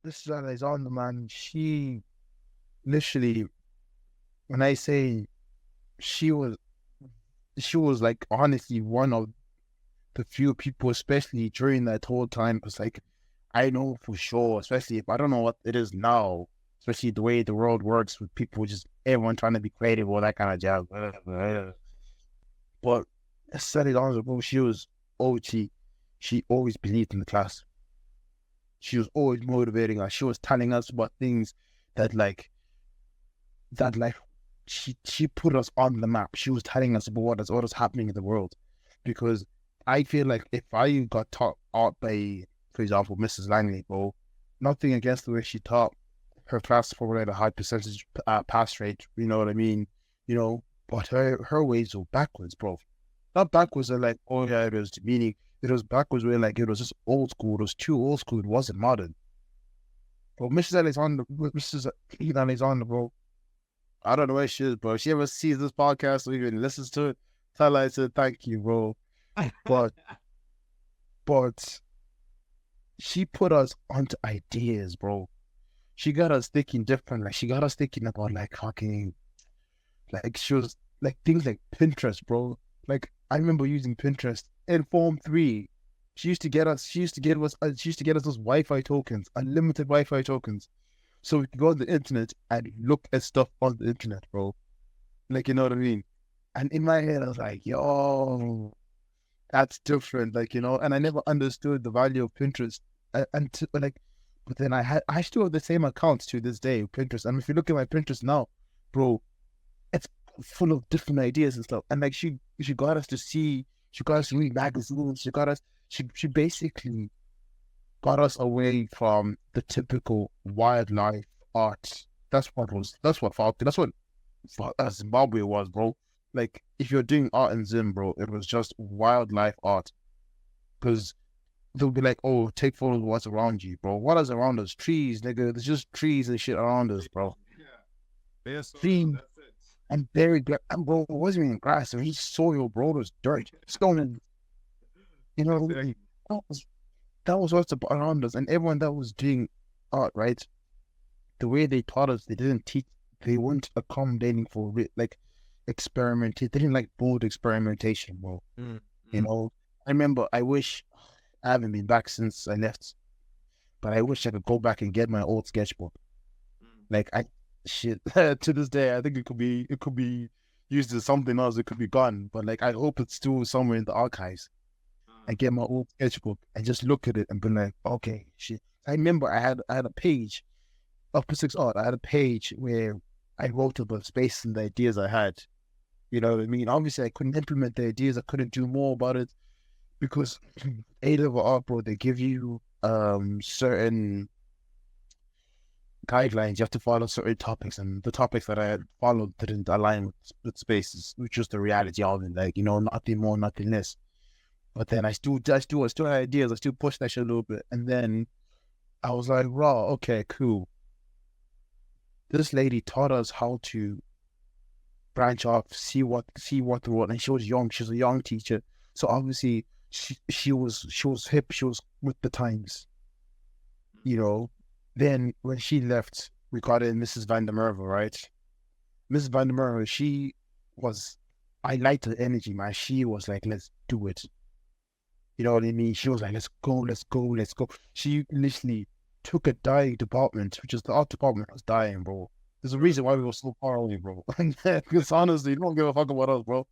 This is Alexander, man. She literally, when I say she was, she was like honestly one of the few people, especially during that whole time. Because like, I know for sure, especially if I don't know what it is now, especially the way the world works with people, just everyone trying to be creative, all that kind of jazz. But Alexander, bro, she was OG. She always believed in the class. She was always motivating us. She was telling us about things that like that like she put us on the map. She was telling us about what is happening in the world. Because I feel like if I got taught out by, for example, Mrs. Langley, bro, nothing against the way she taught, her class probably had a high percentage pass rate, you know what I mean? You know, but her ways were backwards, bro. Not backwards and like, oh yeah, it was meaning it was backwards where like it was just old school, it was too old school, it wasn't modern. But Mrs. Alexander, bro, I don't know where she is, bro. If she ever sees this podcast or even listens to it, tell her I said thank you, bro. But but she put us onto ideas, bro. She got us thinking different. Like she got us thinking about like fucking like she was like things like Pinterest, bro. Like I remember using Pinterest in Form 3. She used to get us those Wi-Fi tokens, unlimited Wi-Fi tokens. So we could go on the internet and look at stuff on the internet, bro. Like you know what I mean? And in my head, I was like, yo, that's different, like, you know, and I never understood the value of Pinterest until like, but then I still have the same accounts to this day, Pinterest. And if you look at my Pinterest now, bro, it's full of different ideas and stuff. And like, she got us to see, she got us to read magazines, she basically got us away from the typical wildlife art. That's what Zimbabwe was, bro. Like, if you're doing art in Zim, bro, it was just wildlife art. Because they'll be like, oh, take photos of what's around you, bro. What is around us? Trees, nigga. There's just trees and shit around us, bro. Yeah, bare soil. Trees That's it. and buried grass. And bro, it wasn't even grass. It was just soil, bro. It was dirt, stone, and you know, Exactly. like, that was that was what's around us. And everyone that was doing art, right? The way they taught us, they weren't accommodating for like experimentation. They didn't like bold experimentation, bro. Mm, You mm, know, I remember. I wish I haven't been back since I left, but I wish I could go back and get my old sketchbook. mm. Like I, shit, to this day, I think it could be used as something else. It could be gone, but like I hope it's still somewhere in the archives. Uh, And get my old sketchbook and just look at it and be like, okay, shit. I remember I had a page of Six Art. I had a page where I wrote about space and the ideas I had. You know what I mean? Obviously, I couldn't implement the ideas. I couldn't do more about it because A-level art, bro, they give you certain guidelines. You have to follow certain topics, and the topics that I had followed didn't align with spaces, which was the reality of it. Like, you know, nothing more, nothing less. But then I still had ideas. I still pushed that shit a little bit, and then I was like, "Raw, okay, cool." This lady taught us how to branch off, see what the world. And she was young. She was a young teacher, so obviously she was hip. She was with the times, you know. Then when she left, we got in Mrs. Van der Merwe, right? Mrs. Van der Merwe, she was. I liked her energy, man. She was like, "Let's do it." You know what I mean? She was like, "Let's go, let's go, let's go." She literally took a dying department, which is the art department was dying, bro. There's a Bro. reason why we were so far away, bro. Because honestly, you don't give a fuck about us, bro.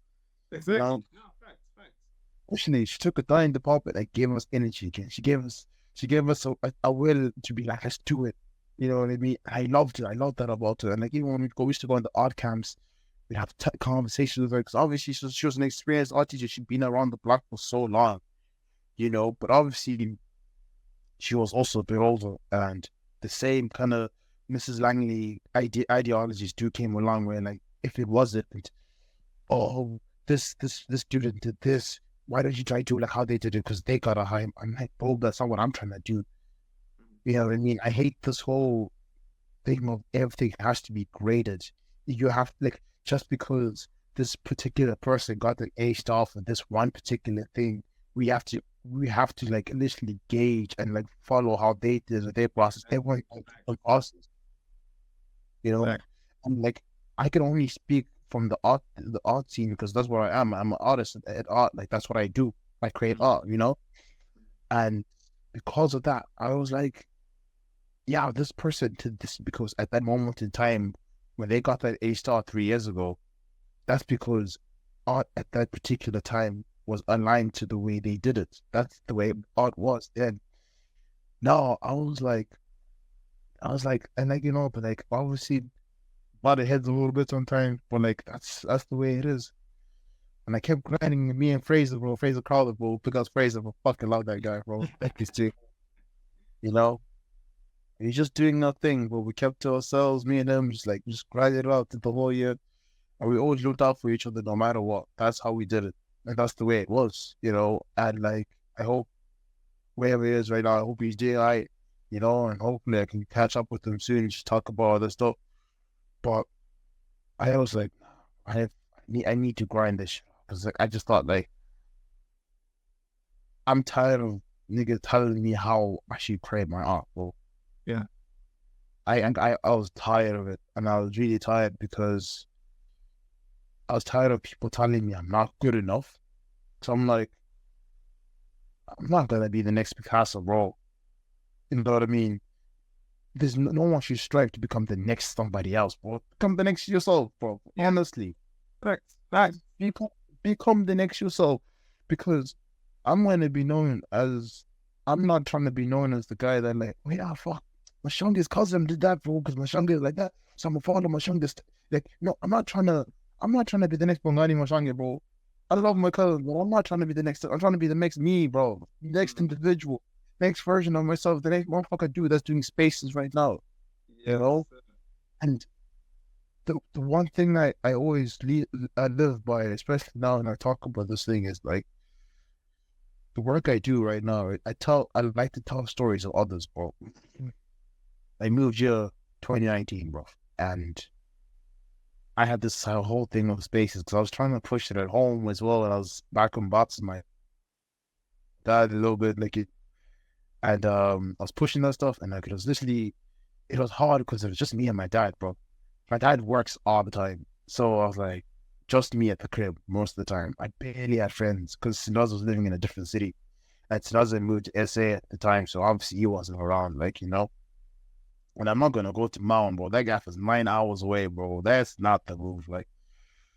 Exactly. Now, No, facts, facts. literally, she took a dying department and gave us energy again. She gave us a will to be like, let's do it. You know what I mean? I loved it. I loved that about her. And like, even when we used to go in the art camps, we'd have conversations with her because obviously she was an experienced art teacher. She'd been around the block for so long, you know, but obviously she was also a bit older, and the same kind of Mrs. Langley ideologies do came along where like if it wasn't, oh, this student did this, why don't you try to like how they did it because they got a high. I'm like, bro, that's not what I'm trying to do. You know what I mean? I hate this whole thing of everything has to be graded. You have like just because this particular person got the A star for this one particular thing, we have to we have to like initially gauge and like follow how they did their process. Everyone has a process, you know. Fact. And like I can only speak from the art scene because that's where I am. I'm an artist at art. Like that's what I do. I create art, you know. And because of that, I was like, yeah, this person did this because at that moment in time, when they got that A-star 3 years ago, that's because art at that particular time was aligned to the way they did it. That's the way art was then. Now I was like, and like, you know, but like obviously butt heads a little bit sometimes, but like that's the way it is. And I kept grinding me and Fraser, bro, Fraser Crowder, bro, because Fraser, I fucking love that guy, bro. Thank you, too. You know, he's just doing nothing, but we kept to ourselves, me and him, just grinded it out the whole year. And we always looked out for each other no matter what. That's how we did it. And that's the way it was, you know. And like, I hope wherever he is right now, I hope he's doing all right, you know, and hopefully I can catch up with him soon and just talk about other stuff. But I was like, I need to grind this shit because like I just thought like I'm tired of niggas telling me how I should create my art, bro. Yeah. I was tired of it, and I was really tired because I was tired of people telling me I'm not good enough. So I'm like, I'm not gonna be the next Picasso, bro. You know what I mean? There's no one should strive to become the next somebody else, bro. Become the next yourself, bro. Honestly, become the next yourself, because I'm gonna be known as. I'm not trying to be known as the guy that like, wait, fuck, my youngest cousin did that, bro, because my youngest like that, so I'm gonna follow my youngest. Like, no, I'm not trying to be the next Bongani Mashangi, bro. I love my cousin, but I'm not trying to be the next. I'm trying to be the next me, bro. Next individual, next version of myself, the next motherfucker dude that's doing spaces right now. You know? And the one thing that I always live by, especially now when I talk about this thing, is like the work I do right now. I like to tell stories of others, bro. I moved here 2019, bro, and I had this whole thing of spaces because I was trying to push it at home as well, and I was back on bots with my dad a little bit, like it, and I was pushing that stuff, and like it was hard because it was just me and my dad, bro. My dad works all the time, so I was like, just me at the crib most of the time. I barely had friends because Sinaz was living in a different city, and Sinaz had moved to SA at the time, so obviously he wasn't around, like, you know. And I'm not gonna go to Mountain, bro. That gap is 9 hours away, bro. That's not the move. Like,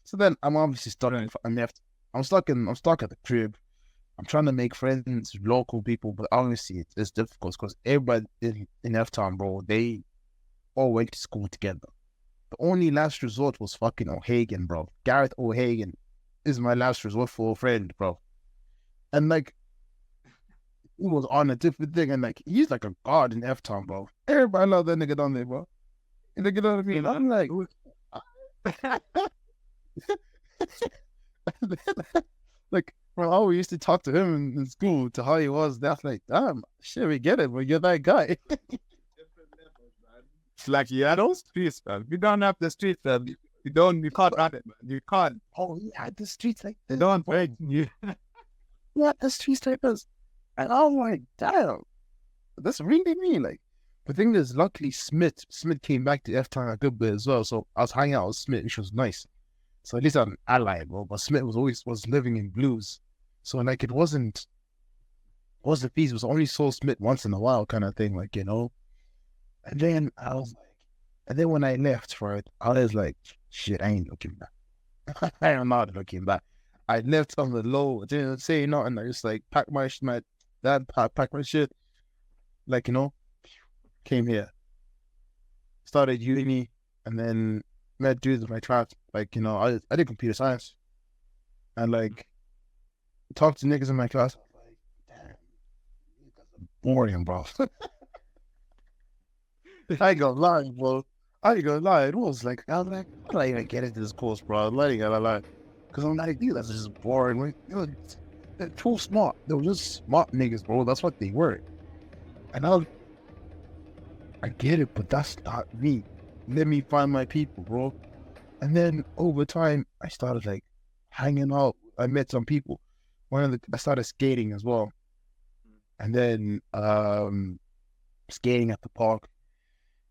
so then I'm obviously stuck. Right. I'm stuck at the crib. I'm trying to make friends, local people, but honestly, it's difficult because everybody in F Town, bro, they all went to school together. The only last resort was fucking O'Hagan, bro. Gareth O'Hagan is my last resort for a friend, bro. And like, he was on a different thing, and like he's like a god in F Town, bro. Everybody love that nigga down there, bro. You know what I mean? I'm like, like, bro, we used to talk to him in school to how he was. That's like, damn, shit, we get it, but you're that guy. It's like, yeah, those streets, man. We don't have the streets, man. You can't run it, man. You can't. Oh yeah, the streets like They this. don't break you. Yeah, the streets like this. And I'm like, damn, that's really me. Like, the thing is, luckily Smith came back to F Town a good bit as well. So I was hanging out with Smith, which was nice. So at least I'm an ally, bro. But Smith was living in blues. So like it wasn't the fees, it was only Soul Smith once in a while kind of thing, like, you know. And then I was like, and then when I left for it, I was like, shit, I ain't looking back. I am not looking back. I left on the low, I didn't say nothing. I just like packed my dad packed my shit, like, you know, came here, started uni, and then met dudes in my class. Like, you know, I did computer science, and like talked to niggas in my class. I was like, damn, you guys are boring, bro. I ain't gonna lie, bro. I ain't gonna lie. It was like, I was like, how did I even get into this course, bro? I'm letting it lie. Because I'm like, dude, that's just boring. Like, you know, they're too smart. They were just smart niggas, bro. That's what they were. And I get it, but that's not me. Let me find my people, bro. And then over time, I started like hanging out. I met some people. I started skating as well. And then skating at the park.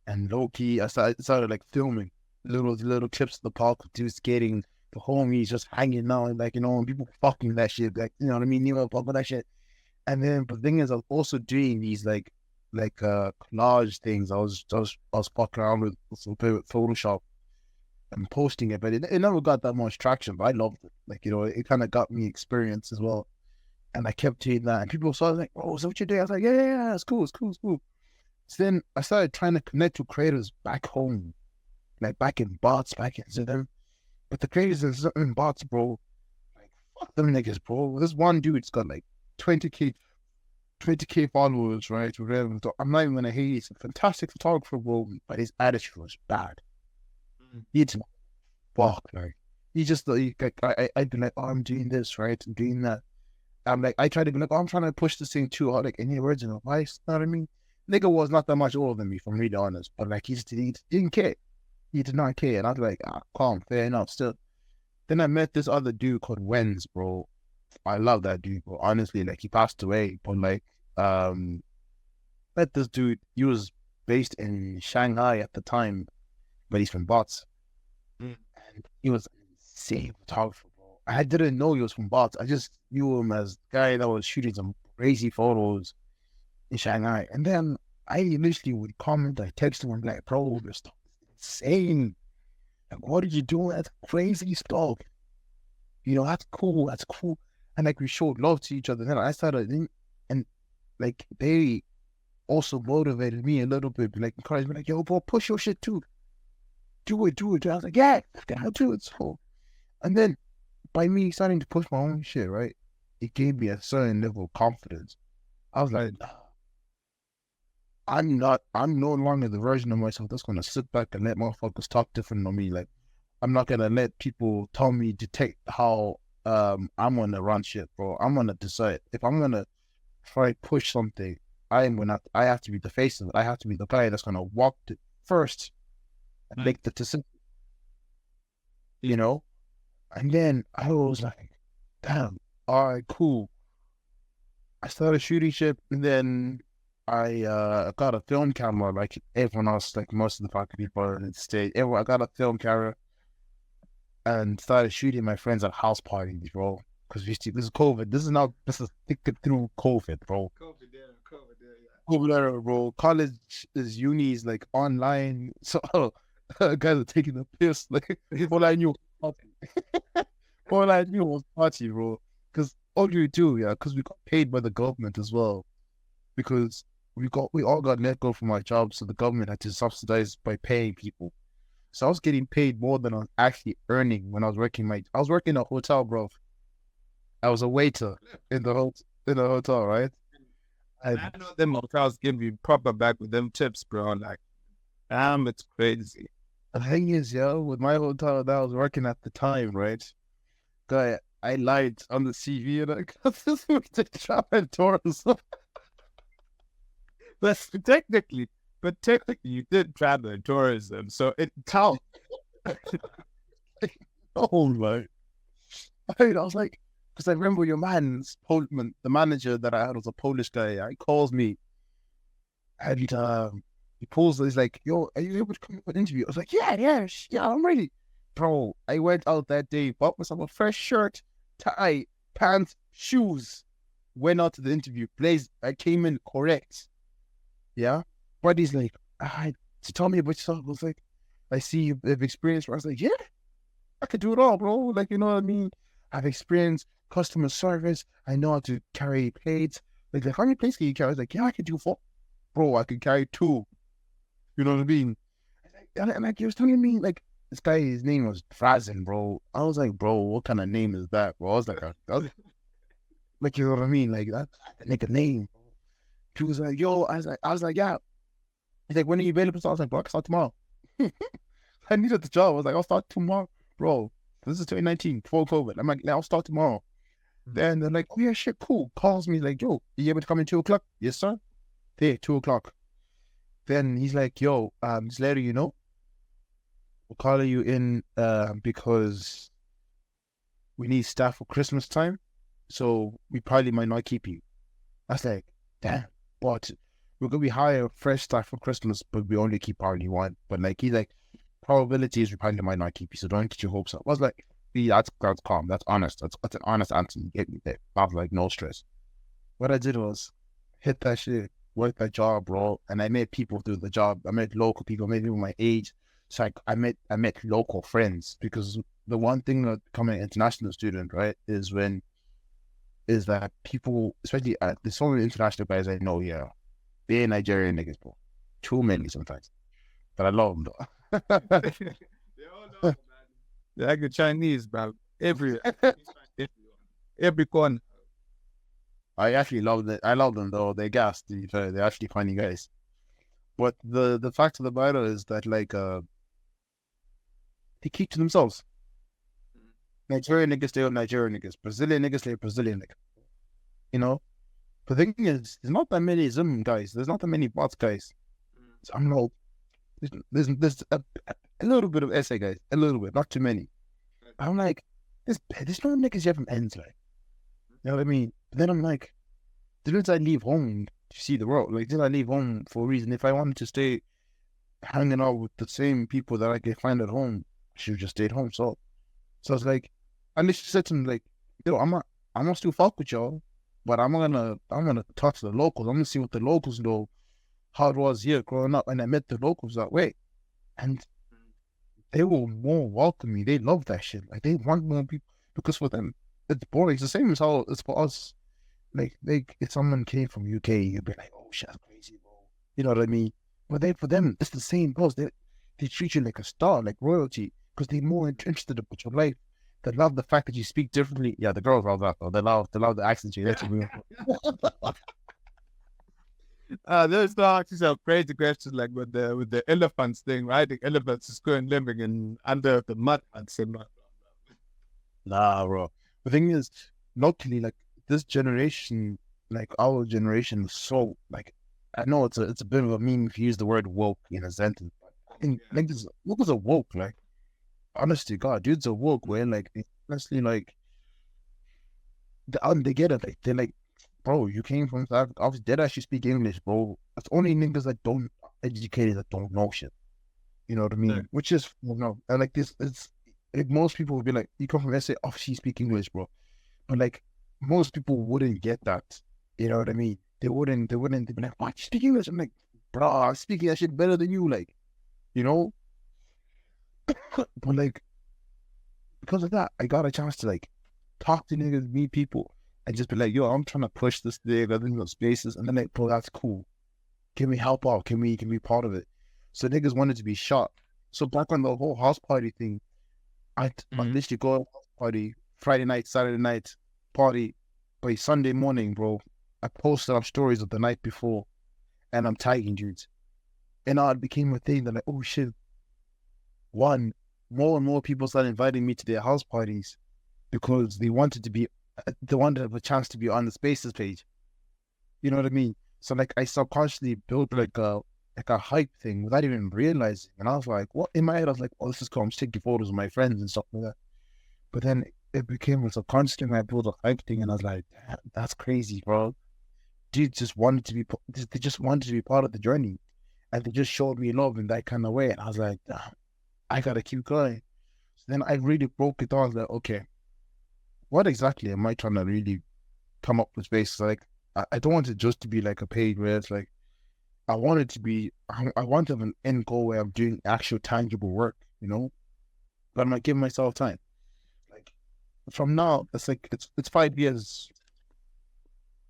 And low key, I started like filming little clips of the park of dudes skating, the homies just hanging out, and like, you know, and people fucking that shit, like, you know what I mean? You know, fucking that shit. And then, but the thing is, I was also doing these collage things. I was fucking around with some with Photoshop and posting it, but it never got that much traction. But I loved it. Like, you know, it kind of got me experience as well. And I kept doing that, and people saw like, "Oh, is that what you're doing?" I was like, "Yeah, it's cool, it's cool, it's cool." So then I started trying to connect with creators back home, like back in bots, back in Zim. But the creators in bots, bro, like fuck them niggas, bro. This one dude's got like 20k 20k followers, right? Whatever. I'm not even gonna hate. He's a fantastic photographer, bro, but his attitude was bad. He didn't fuck, like he just like I'd be like, oh, I'm doing this, right? I'm doing that. I'm like, I try to be like, oh, I'm trying to push this thing too hard, like any original advice, you know what I mean? Nigga was not that much older than me, if I'm really honest, but like he didn't care. He did not care, and I was like, calm, fair enough. Still, then I met this other dude called Wenz, bro. I love that dude, bro. Honestly, like he passed away, but like, met this dude. He was based in Shanghai at the time, but he's from Bots, and he was an insane photographer, bro. I didn't know he was from Bots. I just knew him as the guy that was shooting some crazy photos in Shanghai. And then I initially would comment, I text him, I'm like, bro, this stuff is insane. Like, what did you do? That's crazy stuff. You know, that's cool. That's cool. And like we showed love to each other. Then I started, and like they also motivated me a little bit, like encouraged me, like, yo, bro, push your shit too. Do it, do it. I was like, yeah, I'll do it. So, and then by me starting to push my own shit, right, it gave me a certain level of confidence. I was like, I'm no longer the version of myself that's gonna sit back and let motherfuckers talk different on me. Like, I'm not gonna let people tell me dictate how I'm gonna run shit, bro. I'm gonna decide if I'm gonna try to push something. I have to be the face of it. I have to be the guy that's gonna walk it first and make the decision. You know, and then I was like, damn, all right, cool. I started shooting shit, and then I got a film camera like everyone else, like most of the fucking people in the state. I got a film camera and started shooting my friends at house parties, bro. Because this is COVID. This is thinking through COVID, bro. COVID era, bro. College is uni is like online, so guys are taking the piss. Like all I knew, was party. All I knew was party, bro. Because all you do, yeah, because we got paid by the government as well. Because we all got let go from our jobs, so the government had to subsidize by paying people. So I was getting paid more than I was actually earning when I was working I was working in a hotel, bro. I was a waiter in the hotel, right? I know them hotels give you proper back with them tips, bro. Like, it's crazy. The thing is, yo, with my hotel that I was working at the time, right? Guy, I lied on the CV and I got this with the travel tourism. But technically, you did travel and tourism, so it counts. Oh my! I was like, because I remember your the manager that I had was a Polish guy. He calls me, and he pulls. He's like, "Yo, are you able to come for an interview?" I was like, "Yeah, I'm ready." Bro, I went out that day, bought myself a fresh shirt, tie, pants, shoes. Went out to the interview. I came in correct. Yeah, but he's like, tell me about yourself. I was like, I see you have experience. I was like, yeah, I could do it all, bro. Like, you know what I mean? I've experienced customer service. I know how to carry plates. Like how many plates can you carry? I was like, yeah, I could do 4. Bro, I could carry 2. You know what I mean? And like, he was telling me, like, this guy, his name was Frazen, bro. I was like, bro, what kind of name is that, bro? I was like, like, you know what I mean? Like, that's like a name. He was like, yo, I was like, yeah. He's like, when are you available? So I was like, bro, I can start tomorrow. I needed the job. I was like, I'll start tomorrow. Bro, this is 2019, before COVID. I'm like, I'll start tomorrow. Then they're like, oh yeah, shit, cool. Calls me like, yo, you able to come in 2 o'clock? Yes, sir. There, 2 o'clock. Then he's like, yo, just later, you know, we'll call you in because we need staff for Christmas time. So we probably might not keep you. I was like, damn, but we're gonna be hire fresh start for Christmas, but we only keep probably one. But like he's like, probability is we probably might not keep you, so don't get your hopes up. I was like, yeah, that's calm, that's honest, that's an honest answer. You get me there. I was like, no stress. What I did was hit that shit, work that job, bro, and I met people through the job. I met local people, maybe people my age. So I met local friends because the one thing that becoming an international student, right, is that people, especially there's so many international guys I know here, they're Nigerian niggas, bro. Too many sometimes, but I love them though. They all know, man. They're like the Chinese, bro. Every corner. I actually love it. I love them though. They're gas. To be fair, they're actually funny guys. But the fact of the matter is that like they keep to themselves. Nigerian niggas stay on Nigerian niggas. Brazilian niggas stay Brazilian niggas. You know. The thing is, there's not that many Zim guys. There's not that many bots guys. So I'm like, there's a little bit of essay guys, a little bit, not too many. I'm like, there's no niggas here from ends, like, you know what I mean? But then I'm like, didn't I leave home to see the world? Like, did I leave home for a reason? If I wanted to stay hanging out with the same people that I could find at home, I should have just stayed home. So I was like, I literally said to him like, yo, I'm gonna still fuck with y'all, but I'm gonna talk to the locals. I'm gonna see what the locals know, how it was here growing up. And I met the locals that way, and they were more welcoming. They love that shit. Like they want more people because for them it's boring. It's the same as how it's for us. Like if someone came from UK, you'd be like, oh shit, that's crazy, bro. You know what I mean? But for them, it's the same, bro. They treat you like a star, like royalty, because they're more interested about your life. They love the fact that you speak differently. Yeah, the girls love that though. They love the accent you get. There's no actually some crazy questions like with the elephants thing, right? The elephants is going living in under the mud and saying, Nah, bro. The thing is, luckily, like this generation, like our generation, is so like I know it's a bit of a meme if you use the word woke in a sentence. But I think like this, what was a woke? Like honestly, God, dudes are woke. Where like honestly, like they get it. Like they're like, bro, you came from South Africa. Obviously, they actually speak English, bro. It's only niggas that don't educated that don't know shit. You know what I mean? Yeah. Which is and like this, it's like most people would be like, you come from SA, oh, she speak English, bro. But like most people wouldn't get that. You know what I mean? They wouldn't. They'd be like, what? You speak English? I'm like, bro, I'm speaking that shit better than you, like, you know. But like because of that, I got a chance to like talk to niggas, meet people, and just be like, yo, I'm trying to push this thing, other those spaces, and then like, bro, that's cool. Can we help out? Can we be part of it? So niggas wanted to be shot. So back on the whole house party thing, I literally go to house party Friday night, Saturday night, party by Sunday morning, bro. I posted up stories of the night before, and I'm tagging dudes, and now it became a thing that like, oh shit. One, more and more people started inviting me to their house parties because they wanted to have a chance to be on the spaces page. You know what I mean? So like I subconsciously built like a hype thing without even realizing. And I was like, what? In my head, I was like, oh, this is cool. I'm just taking photos of my friends and stuff like that. But then it became a subconscious thing. I built a hype thing, and I was like, damn, that's crazy, bro. Dudes just wanted to be, they just wanted to be part of the journey, and they just showed me love in that kind of way. And I was like, damn, I gotta keep going. So then I really broke it down. I was like, okay, what exactly am I trying to really come up with space? Like, I don't want it just to be like a page where it's like, I want it to be, I want to have an end goal where I'm doing actual tangible work, you know? But I'm not giving myself time. Like, from now, it's like, it's 5 years.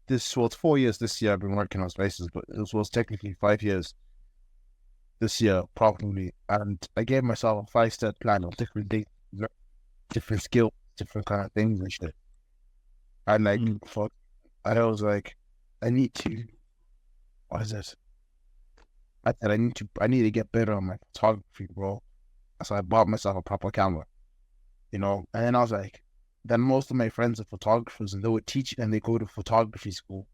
It's 4 years this year I've been working on spaces, but it was technically 5 years this year, probably. And I gave myself a 5-step plan of different things, different skills, different kind of things and shit. And like, I was like, I need to, what is it? I said, I need to get better on my photography, bro. So I bought myself a proper camera, you know? And then I was like, then most of my friends are photographers and they would teach and they go to photography school.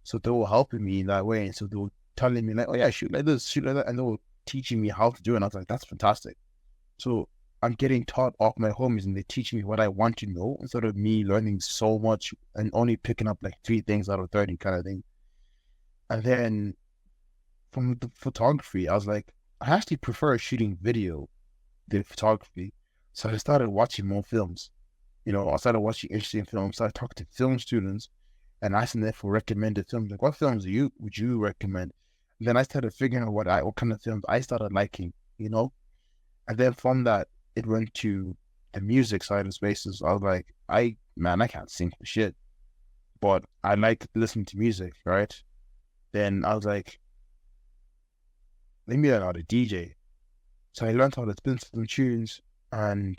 So they were helping me in that way. And so they were telling me like, oh yeah, shoot like this, shoot like that. And they were teaching me how to do it. And I was like, that's fantastic. So I'm getting taught off my homies and they're teaching me what I want to know instead of me learning so much and only picking up like 3 things out of 30 kind of thing. And then from the photography, I was like, I actually prefer shooting video than photography. So I started watching more films. I started watching interesting films. I talked to film students and asking them for recommended films. Like, what films would you recommend? And then I started figuring out what kind of films I started liking, And then from that, it went to the music side of spaces. I was like, I can't sing for shit, but I like listening to music, right? Then I was like, let me learn how to DJ. So I learned how to spin some tunes, and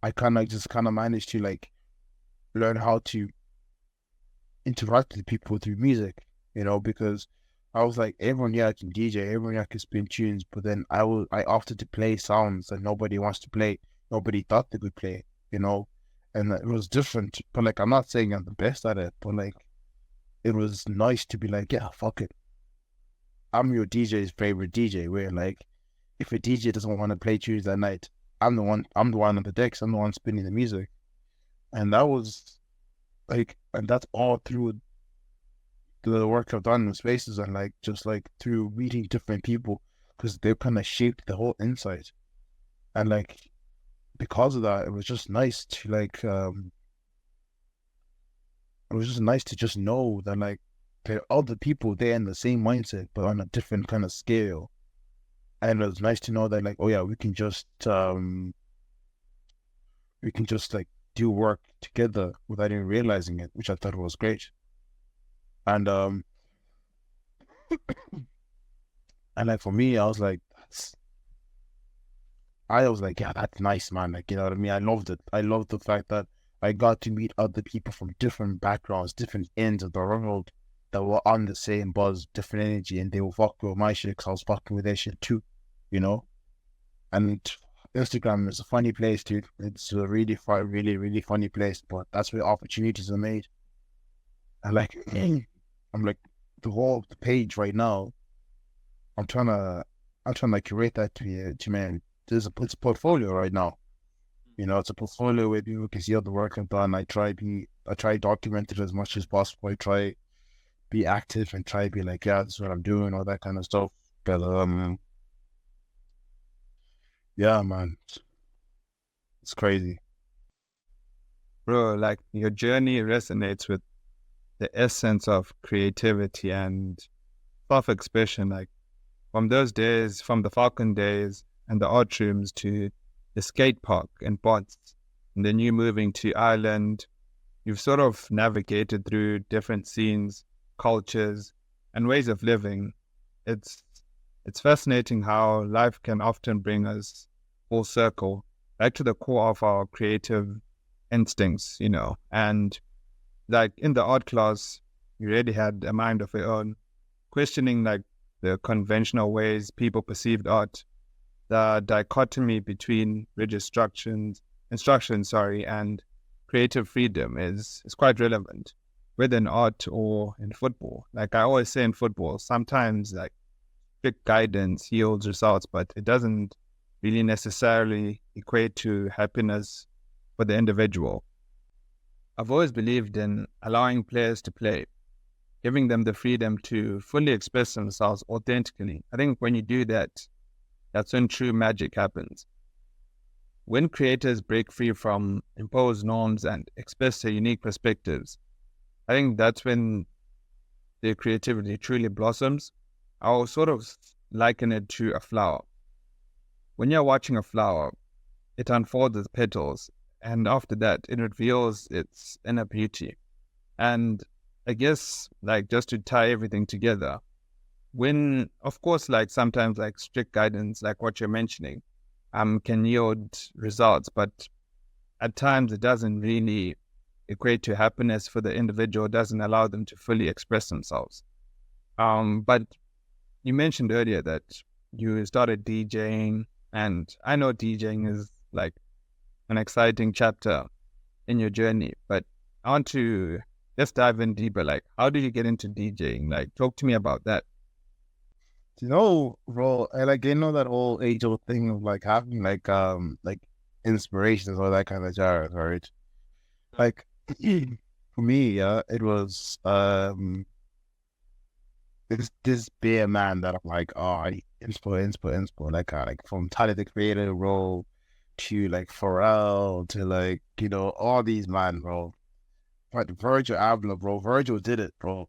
I kind of managed to like learn how to interact with people through music, because I was like, everyone here can DJ, everyone here can spin tunes, but then I opted to play sounds that nobody wants to play, nobody thought they could play, and it was different. But like, I'm not saying I'm the best at it, but like, it was nice to be like, yeah, fuck it, I'm your DJ's favorite DJ. Where like, if a DJ doesn't want to play tunes that night, I'm the one on the decks, I'm the one spinning the music, and that was like, and that's all through the work I've done in spaces, and like just like through meeting different people, because they kind of shaped the whole insight. And like, because of that, it was just nice to like it was just nice to just know that like there are other people there in the same mindset but on a different kind of scale. And it was nice to know that like, oh yeah, we can just like do work together without even realizing it, which I thought was great. And and like for me, I was like, yeah, that's nice, man. Like, you know what I mean? I loved it. I loved the fact that I got to meet other people from different backgrounds, different ends of the world, that were on the same buzz, different energy, and they were fucking with my shit because I was fucking with their shit too, you know? And Instagram is a funny place, dude. It's a really fun, really, really funny place, but that's where opportunities are made. And like, I'm like, the page right now, I'm trying to, curate that to man. It's a portfolio right now. It's a portfolio where people can see all the work I've done. I try document it as much as possible. I try be active and try be like, yeah, this is what I'm doing, all that kind of stuff. But yeah, man, it's crazy. Bro, like your journey resonates with the essence of creativity and self-expression. Like from those days, from the Falcon days and the art rooms to the skate park and bots, and then you moving to Ireland, you've sort of navigated through different scenes, cultures, and ways of living. It's fascinating how life can often bring us full circle back to the core of our creative instincts, and like in the art class, you really had a mind of your own, questioning like the conventional ways people perceived art. The dichotomy between rigid instructions, and creative freedom is quite relevant, whether in art or in football. Like I always say in football, sometimes like strict guidance yields results, but it doesn't really necessarily equate to happiness for the individual. I've always believed in allowing players to play, giving them the freedom to fully express themselves authentically. I think when you do that, that's when true magic happens. When creators break free from imposed norms and express their unique perspectives, I think that's when their creativity truly blossoms. I'll sort of liken it to a flower. When you're watching a flower, it unfolds its petals, and after that, it reveals its inner beauty. And I guess, like, just to tie everything together, when, of course, like sometimes like strict guidance, like what you're mentioning, can yield results, but at times it doesn't really equate to happiness for the individual, doesn't allow them to fully express themselves. But you mentioned earlier that you started DJing, and I know DJing is like an exciting chapter in your journey, but I want to just dive in deeper. Like, how did you get into DJing? Like, talk to me about that. Bro, I like, that whole age old thing of like having like inspirations or that kind of genre, right? Like for me, yeah, it was this bare man that I'm like, oh, inspo. Like from Tyler the Creator role to like Pharrell to like, you know, all these man, bro. But Virgil Abloh, bro. Virgil did it, bro.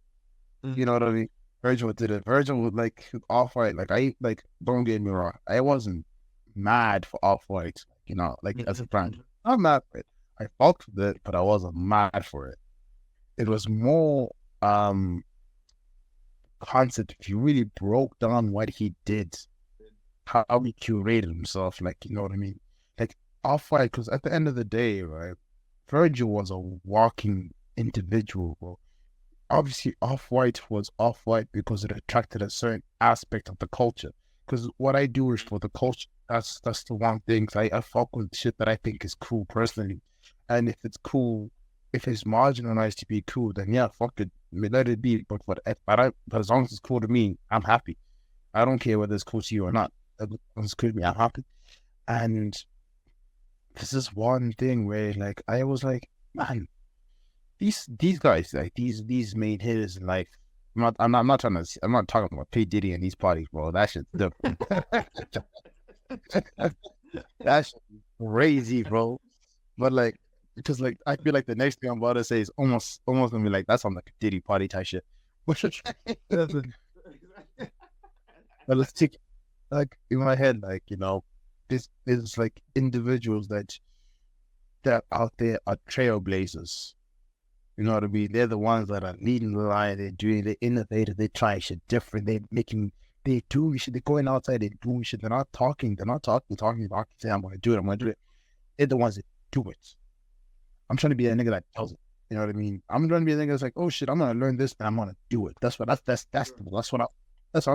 You know what I mean? Virgil did it. Virgil was like Off-White. Like don't get me wrong. I wasn't mad for Off-White, you know, like as a brand. I'm mad for it. I fucked with it, but I wasn't mad for it. It was more concept. If you really broke down what he did, how he curated himself, like, you know what I mean? Like Off-White, because at the end of the day, right, Virgil was a walking individual, bro. Obviously, Off-White was Off-White because it attracted a certain aspect of the culture. Because what I do is for the culture. That's the one thing. I fuck with shit that I think is cool personally. And if it's cool, if it's marginalized to be cool, then yeah, fuck it. I mean, let it be. But as long as it's cool to me, I'm happy. I don't care whether it's cool to you or not. As long as it's cool to me, I'm happy. And this is one thing where like I was like, man, these guys, like these main hitters in life. I'm not talking about P. Diddy and these parties, bro. That shit's different. That's crazy, bro. But like, because like I feel like the next thing I'm about to say is almost gonna be like that's on like a Diddy party type shit. But let's take like in my head, like, you know, this is like individuals that out there are trailblazers. You know what I mean? They're the ones that are leading the line. They're innovative. They try shit different. They do shit. They're going outside. They're doing shit. They're not talking. Saying, I'm going to do it. They're the ones that do it. I'm trying to be a nigga that tells it. You know what I mean? I'm trying to be a nigga that's like, oh shit, I'm going to learn this and I'm going to do it. That's what I'm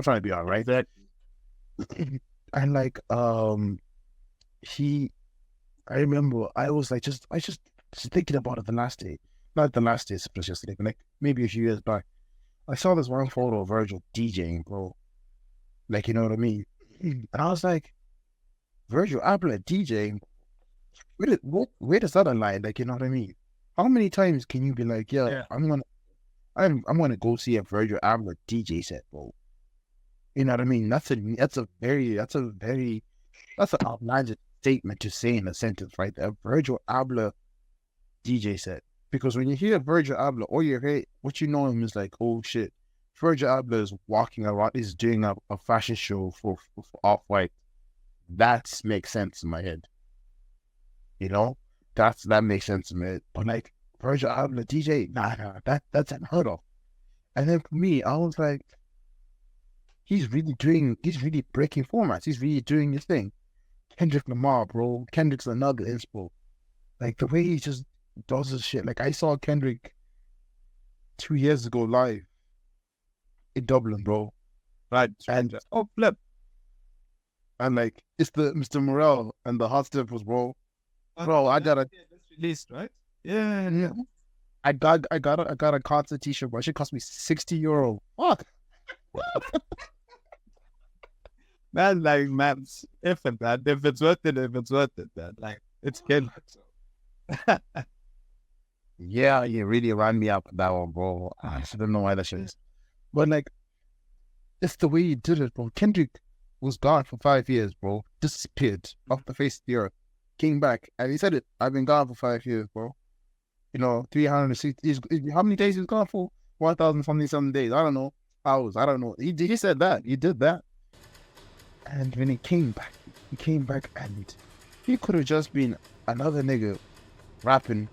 trying to be on, right? That, and like, I remember I was just thinking about it the last day. Not the last day, but yesterday, but like maybe a few years back. I saw this one photo of Virgil DJing, bro. Like, you know what I mean? And I was like, Virgil Abloh DJing, where does that align? Like, you know what I mean? How many times can you be like, yeah. I'm gonna go see a Virgil Abloh DJ set, bro? You know what I mean? That's an outlandish statement to say in a sentence, right? A Virgil Abloh DJ set. Because when you hear Virgil Abloh, all you hear, what you know him is like, oh shit, Virgil Abloh is walking around, is doing a fashion show for Off-White. That makes sense in my head. You know, that makes sense in my head. But like Virgil Abloh DJ, nah, that's unheard of. And then for me, I was like, he's really breaking formats. He's really doing his thing. Kendrick Lamar, bro. Kendrick's another inspo. Like the way he just does his shit. Like I saw Kendrick 2 years ago live in Dublin, bro. Right. And flip. And like it's the Mr. Morel and the Hot Steppers, bro. Bro, I got a released, right? Yeah. I got a concert t-shirt, bro. It should cost me €60. Fuck. Man, like, man, if it's worth it, man. Like, it's Kendrick. So. Yeah, you really ran me up with that one, bro. I don't know why that shit is. But like, it's the way you did it, bro. Kendrick was gone for 5 years, bro. Disappeared off the face of the earth. Came back, and he said it. I've been gone for 5 years, bro. You know, 360. How many days he was gone for? 1,000 something days. I don't know. Hours. I don't know. He said that. He did that. And when he came back and he could have just been another nigga rapping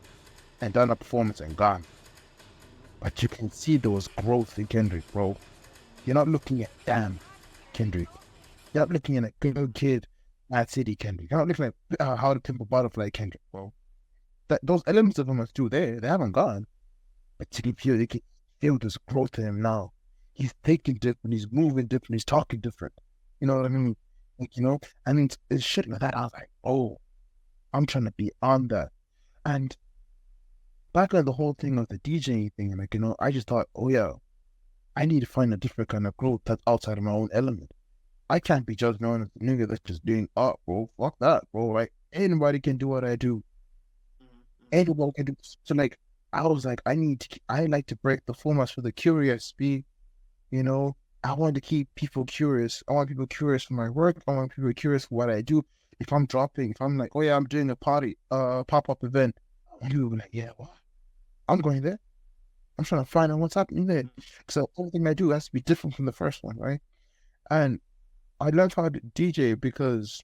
and done a performance and gone. But you can see there was growth in Kendrick, bro. You're not looking at damn Kendrick. You're not looking at a good kid, Mad City Kendrick. You're not looking at How to Pimp a Butterfly Kendrick, bro. Those elements of him are still there. They haven't gone. But you can feel there's growth in him now. He's thinking different. He's moving different. He's talking different. You know what I mean? Like, you know, and it's shit like that. I was like, oh, I'm trying to be on that. And back on the whole thing of the DJing thing, like, you know, I just thought, oh yeah, I need to find a different kind of growth that's outside of my own element. I can't be just known as a nigga that's just doing art, bro. Fuck that, bro. Right? Anybody can do what I do. Anyone can do. So like, I was like, I like to break the formats for the curious, be You know, I want to keep people curious. I want people curious for my work. I want people curious for what I do. If I'm like, oh yeah, I'm doing a party, pop-up event, you be like, yeah, what? I'm going there. I'm trying to find out what's happening there. So everything I do has to be different from the first one, right? And I learned how to DJ because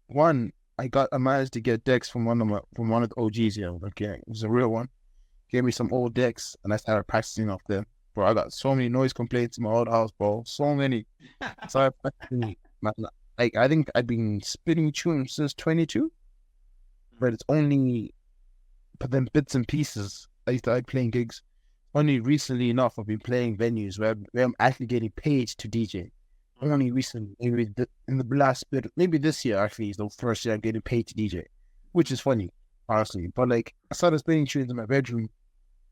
one, I managed to get decks from one of the OGs here. Like, yeah, it was a real one. Gave me some old decks and I started practicing off them. Bro, I got so many noise complaints in my old house, bro. So many. So I think I've been spitting tunes since 22, but it's only, but then bits and pieces. I started playing gigs. Only recently enough, I've been playing venues where I'm actually getting paid to DJ. Only recently, in the last bit, maybe this year actually is the first year I'm getting paid to DJ, which is funny, honestly. But like, I started spitting tunes in my bedroom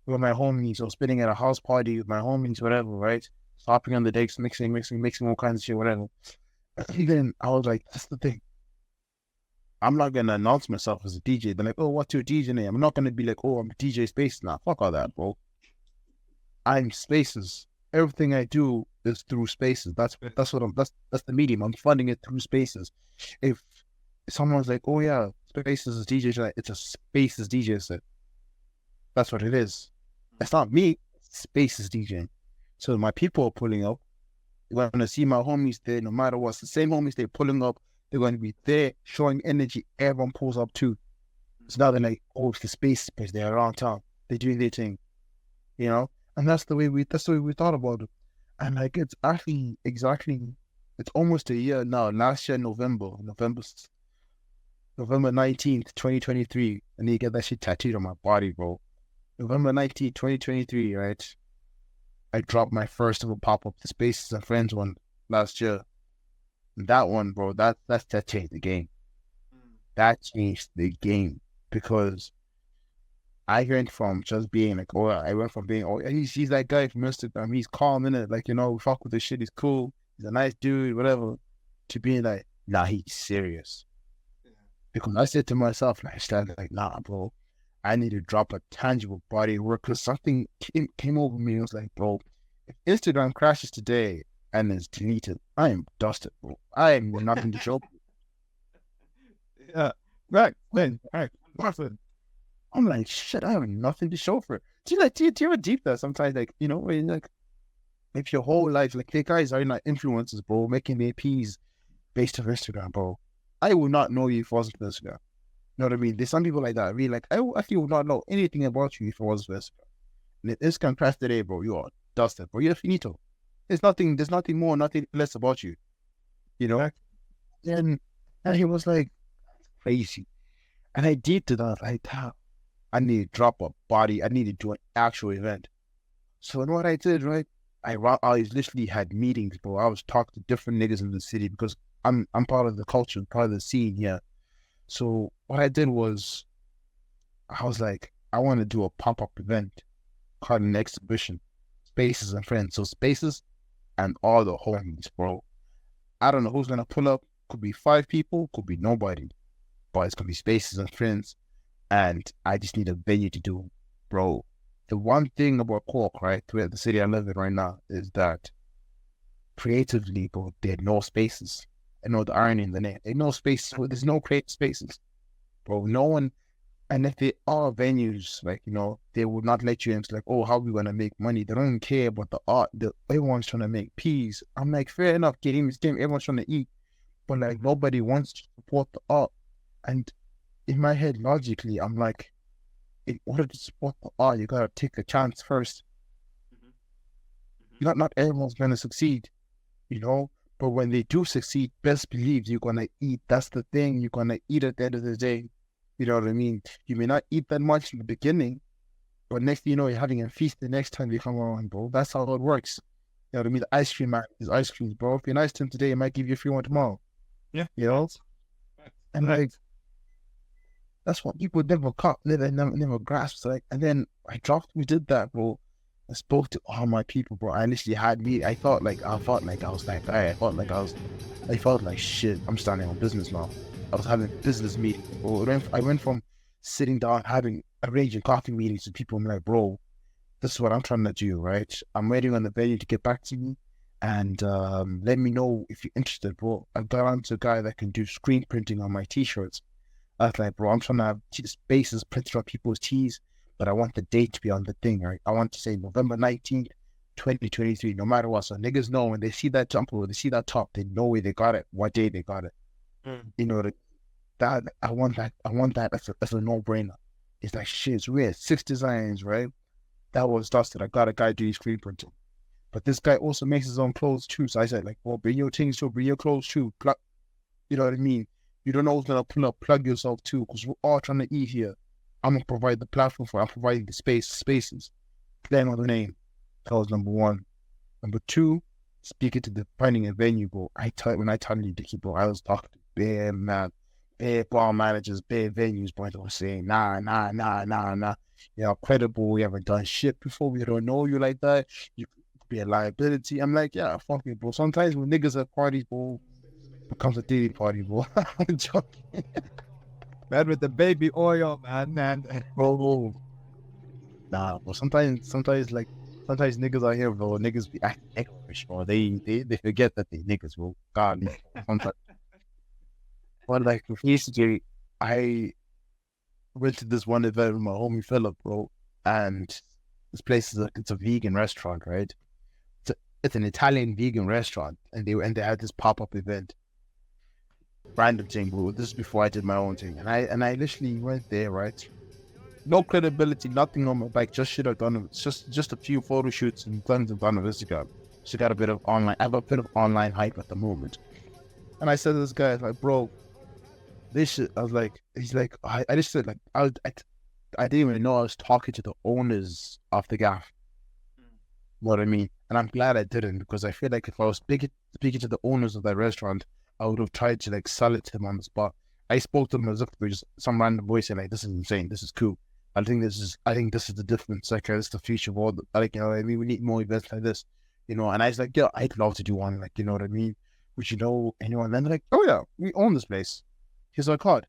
with my homies, or spitting at a house party with my homies, whatever, right? Hopping on the decks, mixing all kinds of shit, whatever. Then I was like, that's the thing. I'm not gonna announce myself as a DJ. They're like, oh, what's your DJ name? I'm not gonna be like, oh, I'm DJ Spaces. Nah, fuck all that, bro. I'm Spaces. Everything I do is through Spaces. That's the medium. I'm funding it through Spaces. If someone's like, oh yeah, Spaces is DJ, it's a Spaces DJ set. That's what it is. It's not me. Spaces DJing. So my people are pulling up. You're going to see my homies there, no matter what. It's the same homies they're pulling up. They're going to be there, showing energy. Everyone pulls up too. So now they're like, oh, it's the space because they're around town. They're doing their thing, you know. And that's the way we thought about it. And like, it's actually it's almost a year now. Last year, November 19th, 2023. I need to get that shit tattooed on my body, bro. November 19th, 2023, right? I dropped my first ever pop-up, the Spaces and Friends one last year. And that one, bro, that changed the game. That changed the game because I went from just being like, oh, I went from being, oh, he's that guy from Instagram. He's calm, innit? Like, you know, we fuck with the shit. He's cool. He's a nice dude, whatever. To being like, nah, he's serious. Yeah. Because I said to myself, like, I started like, nah, bro, I need to drop a tangible body of work because something came over me. It was like, bro, if Instagram crashes today and is deleted, I am dusted, bro. I am nothing to show. Yeah, right. Then, right. I'm like, shit, I have nothing to show for it. Do you ever deep that sometimes, like, you know, when like, if your whole life, like, the guys are not influencers, bro, making APs based on Instagram, bro. I would not know you if it wasn't for Instagram. You know what I mean? There's some people like that. Really, like, I actually would not know anything about you if it wasn't for Instagram. And if Instagram crashed today, bro, you are dusted, bro. You're finito. There's nothing more, nothing less about you. You know? And he was like, crazy. And I did that. Like, I need to drop a body. I need to do an actual event. So and what I did, right? I literally had meetings, bro. I was talking to different niggas in the city because I'm part of the culture, part of the scene here. So what I did was, I was like, I want to do a pop-up event called an exhibition, Spaces and Friends. So Spaces and all the homies, bro. I don't know who's gonna pull up. Could be 5 people, could be nobody, but it's gonna be Spaces and Friends. And I just need a venue to do, bro. The one thing about Cork, right, where the city I live in right now, is that creatively, bro, there are no spaces. I know the irony in the name. There are no spaces. There's no creative spaces, bro. No one. And if they are venues, like, you know, they would not let you in. It's like, oh, how are we gonna make money? They don't even care about the art. Everyone's trying to make peas. I'm like, fair enough, get in this game. Everyone's trying to eat, but like nobody wants to support the art. And in my head, logically, I'm like, in order to support the art, you gotta take a chance first. Not everyone's gonna succeed, you know. But when they do succeed, best believe you're gonna eat. That's the thing. You're gonna eat at the end of the day. You know what I mean? You may not eat that much in the beginning, but next thing you know, you're having a feast the next time you come around, bro. That's how it works. You know what I mean? The ice cream man is ice cream, bro. If you're nice to him today, he might give you a free one tomorrow. Yeah. You know? And like, that's what people never grasp. So like, and then we did that, bro. I spoke to all my people, bro. I literally had me. I felt like I was like shit. I'm starting a business now. I was having business meetings, bro. I went from sitting down, arranging coffee meetings with people. I'm like, bro, this is what I'm trying to do, right? I'm waiting on the venue to get back to me. and let me know if you're interested, bro. I've got onto a guy that can do screen printing on my t-shirts. I was like, bro, I'm trying to have spaces printed on people's tees, but I want the date to be on the thing, right? I want to say November 19th, 2023, no matter what. So niggas know when they see that jumper or they see that top, they know where they got it, what day they got it. You know, that I want that as a no-brainer. It's like, shit, it's weird. 6 designs, right? That was dusted. I got a guy doing screen printing. But this guy also makes his own clothes too. So I said, like, well, bring your things too, bring your clothes too. You know what I mean? You don't know who's gonna plug yourself too, because we're all trying to eat here. I'm gonna provide the platform I'm providing the spaces. Claim on the name. That was number one. Number two, speaking to the finding a venue, bro. When I tell you, Dickie, bro, I was talking to bare bar managers, bare venues, bro. They were saying, nah. You're credible. We haven't done shit before. We don't know you like that. You could be a liability. I'm like, yeah, fuck it, bro. Sometimes when niggas at parties, bro, becomes a dating party, bro. I'm joking. Man, with the baby oil, man. Bro, nah, bro. Sometimes niggas out here, bro. Niggas be acting niggerish, bro. They forget that they niggas, bro. God, sometimes. But like recently, I went to this one event with my homie Philip, bro, and this place is it's a vegan restaurant, right? It's an Italian vegan restaurant, and they had this pop-up event. Random thing, bro. This is before I did my own thing, and I literally went there, right? No credibility, nothing on my bike, just shit I've done. Just a few photo shoots and things I've done on Instagram. So got a bit of online. I have a bit of online hype at the moment. And I said to this guy, I was like, bro, this shit. I was like, he's like, I just said like, I didn't even know I was talking to the owners of the gaff. What I mean, and I'm glad I didn't, because I feel like if I was speaking to the owners of that restaurant, I would have tried to like sell it to him on the spot. I spoke to him as if it was just some random voice saying like, this is insane, this is cool. I think this is the difference. Like, this is the future of all the, like, you know what I mean? We need more events like this, you know. And I was like, yeah, I'd love to do one, like, you know what I mean? Would you know anyone? And then they're like, oh yeah, we own this place. Here's our card.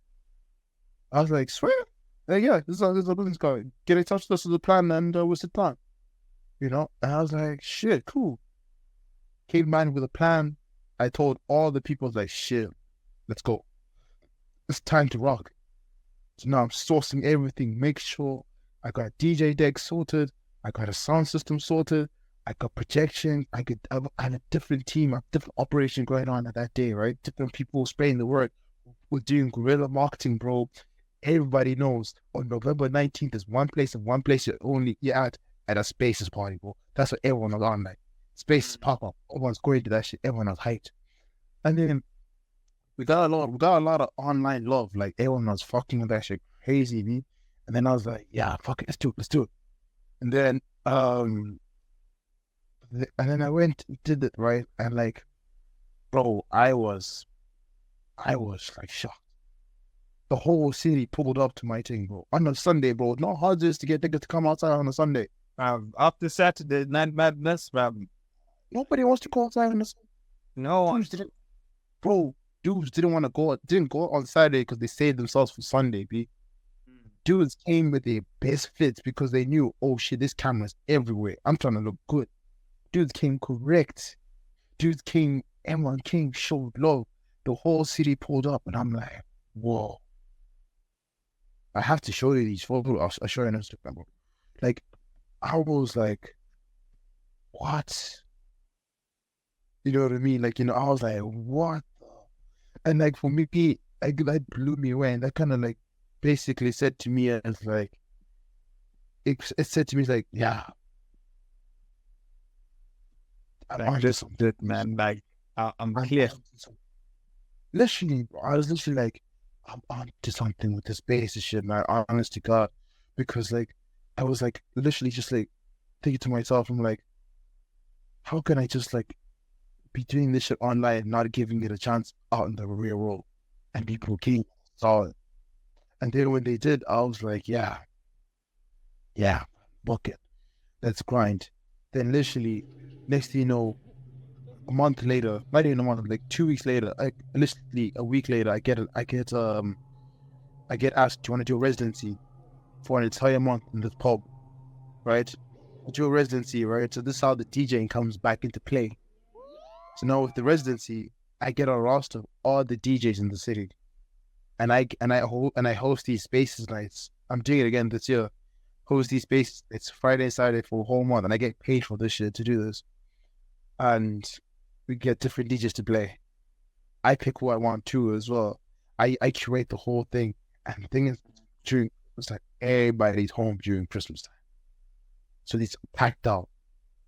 I was like, swear? Yeah, this is a business card. Get in touch with us with a plan, and we'll sit down. You know? And I was like, shit, cool. Came man with a plan. I told all the people, like, shit, let's go. It's time to rock. So now I'm sourcing everything. Make sure I got DJ deck sorted. I got a sound system sorted. I got projection. I had a different team, a different operation going on at that day, right? Different people spraying the word. We're doing guerrilla marketing, bro. Everybody knows on November 19th, there's one place and one place you're at a Spaces party, bro. That's what everyone was on, like. Spaces pop up. Everyone's going to that shit. Everyone was hyped. And then we got a lot of online love. Like, everyone was fucking with that shit crazy, man. And then I was like, yeah, fuck it, let's do it. And then I went and did it, right? And like, bro, I was like shocked. The whole city pulled up to my thing, bro. On a Sunday, bro. Not hard just to get niggas to come outside on a Sunday. After Saturday Night Madness, nobody wants to go outside on a Sunday. No, dudes didn't go on Saturday because they saved themselves for Sunday, B. Dudes came with their best fits because they knew, oh shit, this camera's everywhere. I'm trying to look good. Dudes came correct. Everyone came, showed love. The whole city pulled up, and I'm like, whoa. I have to show you these photos. I'll show you on Instagram, bro. Like, I was like, what? You know what I mean? Like, you know, I was like, what? And like, for me, that blew me away. And that kind of like basically said to me as like, it said to me like, yeah. I'm just good, man. Like, I'm clear. Literally, I was literally like, I'm on to something with this bass shit, man. Honest to God. Because like, I was like, literally just like thinking to myself, I'm like, how can I just like be doing this shit online and not giving it a chance out in the real world? And people came, saw it. And then when they did, I was like, yeah, book it. Let's grind. Then literally, next thing you know, a month later, not even a month, like 2 weeks later, literally a week later, I get asked, do you want to do a residency for an entire month in this pub, right? I do a residency, right? So this is how the DJing comes back into play. So now with the residency, I get a roster of all the DJs in the city, and I host these spaces nights. I'm doing it again this year. Host these spaces. It's Friday and Saturday for a whole month, and I get paid for this shit to do this. And we get different DJs to play. I pick who I want to as well. I curate the whole thing. And the thing is, it's like everybody's home during Christmas time. So it's packed out,